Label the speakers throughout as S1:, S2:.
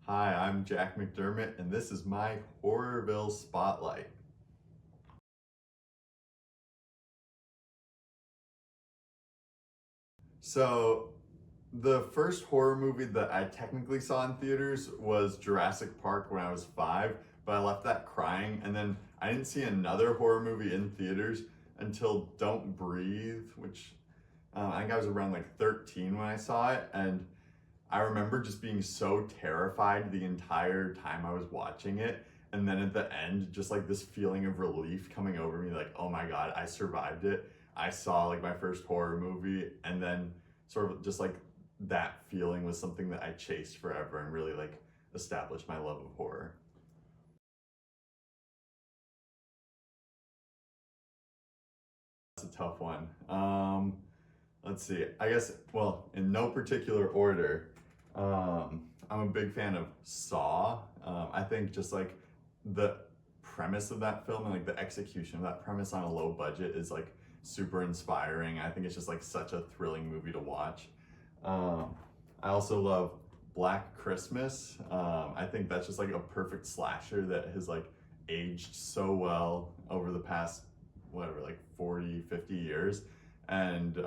S1: Hi, I'm Jack McDermott, and this is my Horrorville Spotlight. So, the first horror movie that I technically saw in theaters was Jurassic Park when I was 5, but I left that crying, and then I didn't see another horror movie in theaters until Don't Breathe, which I think I was around like 13 when I saw it, and I remember just being so terrified the entire time I was watching it. And then at the end, just like this feeling of relief coming over me, like, oh my God, I survived it. I saw like my first horror movie. And then sort of just like that feeling was something that I chased forever and really like established my love of horror. That's a tough one. Let's see. I guess, well, in no particular order, I'm a big fan of Saw. I think just like the premise of that film and like the execution of that premise on a low budget is like super inspiring. I think it's just like such a thrilling movie to watch. I also love Black Christmas. I think that's just like a perfect slasher that has like aged so well over the past, whatever, like 40, 50 years. And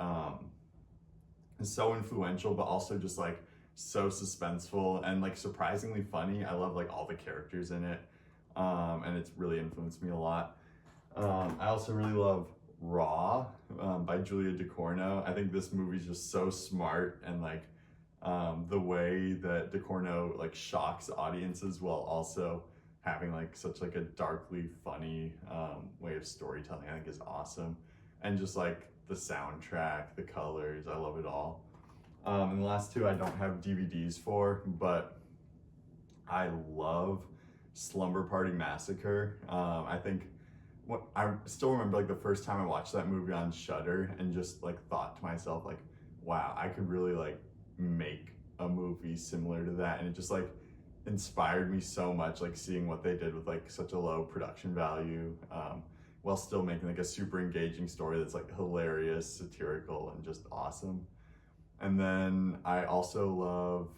S1: is so influential, but also just like so suspenseful and like surprisingly funny. I love like all the characters in it, and it's really influenced me a lot. I also really love Raw by Julia Ducournau. I think this movie's just so smart and like the way that Ducournau like shocks audiences while also having like such like a darkly funny way of storytelling, I think is awesome. And just like the soundtrack, the colors, I love it all. And the last two I don't have DVDs for, but I love Slumber Party Massacre. I think I still remember like the first time I watched that movie on Shudder and just like thought to myself like, wow, I could really like make a movie similar to that, and it just like inspired me so much, like seeing what they did with like such a low production value, while still making like a super engaging story that's like hilarious, satirical, and just awesome. And then I also love,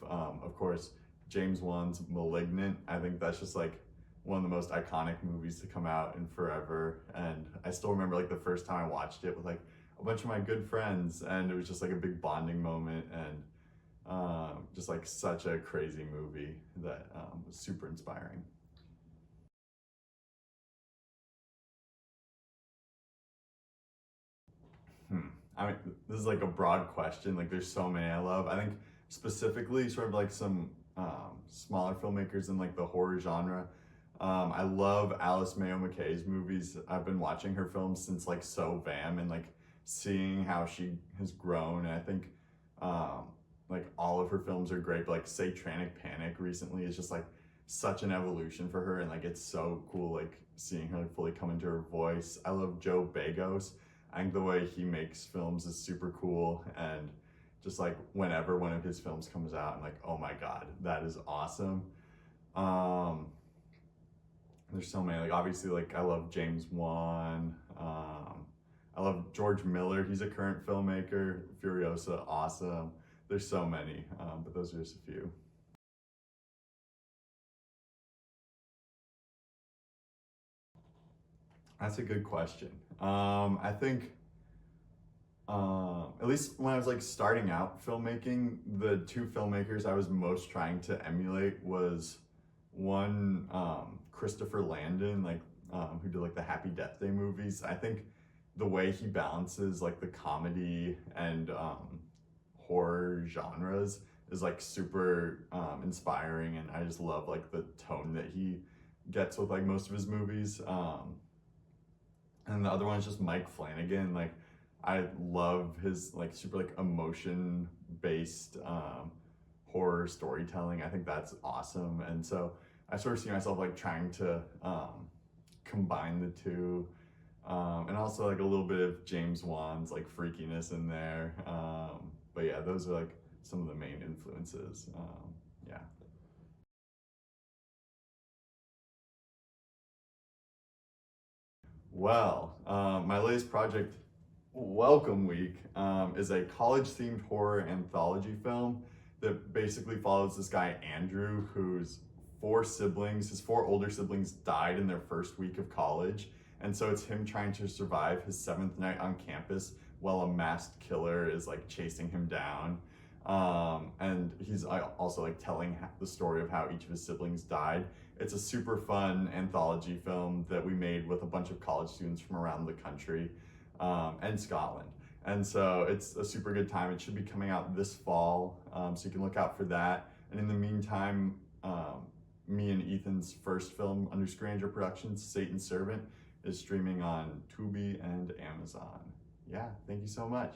S1: of course, James Wan's *Malignant*. I think that's just like one of the most iconic movies to come out in forever. And I still remember like the first time I watched it with like a bunch of my good friends, and it was just like a big bonding moment, and just like such a crazy movie that was super inspiring. Hmm. I mean, this is like a broad question. Like, there's so many I love. I think specifically, sort of like some smaller filmmakers in like the horror genre. I love Alice Mayo McKay's movies. I've been watching her films since like So Vam and like seeing how she has grown. And I think um, like all of her films are great. But like Satanic Panic recently is just like such an evolution for her, and like it's so cool like seeing her like, fully come into her voice. I love Joe Bagos. I think the way he makes films is super cool, and just like whenever one of his films comes out, I'm like, oh my god, that is awesome. Um, there's so many. Like obviously, like I love James Wan. I love George Miller. He's a current filmmaker. Furiosa, awesome. There's so many, but those are just a few. That's a good question. I think at least when I was like starting out filmmaking, the two filmmakers I was most trying to emulate was one, Christopher Landon, like who did like the Happy Death Day movies. I think the way he balances like the comedy and horror genres is like super inspiring, and I just love like the tone that he gets with like most of his movies. And the other one is just Mike Flanagan. Like I love his like super like emotion based horror storytelling. I think that's awesome. And so I sort of see myself like trying to combine the two, and also like a little bit of James Wan's like freakiness in there. But yeah, those are like some of the main influences. Yeah. Well, my latest project, Welcome Week, is a college themed horror anthology film that basically follows this guy, Andrew, whose his four older siblings died in their first week of college. And so it's him trying to survive his 7th night on campus while a masked killer is like chasing him down. And he's also like telling the story of how each of his siblings died. It's a super fun anthology film that we made with a bunch of college students from around the country and Scotland. And so it's a super good time. It should be coming out this fall, so you can look out for that. And in the meantime, me and Ethan's first film under Scranger Productions, Satan's Servant, is streaming on Tubi and Amazon. Yeah, thank you so much.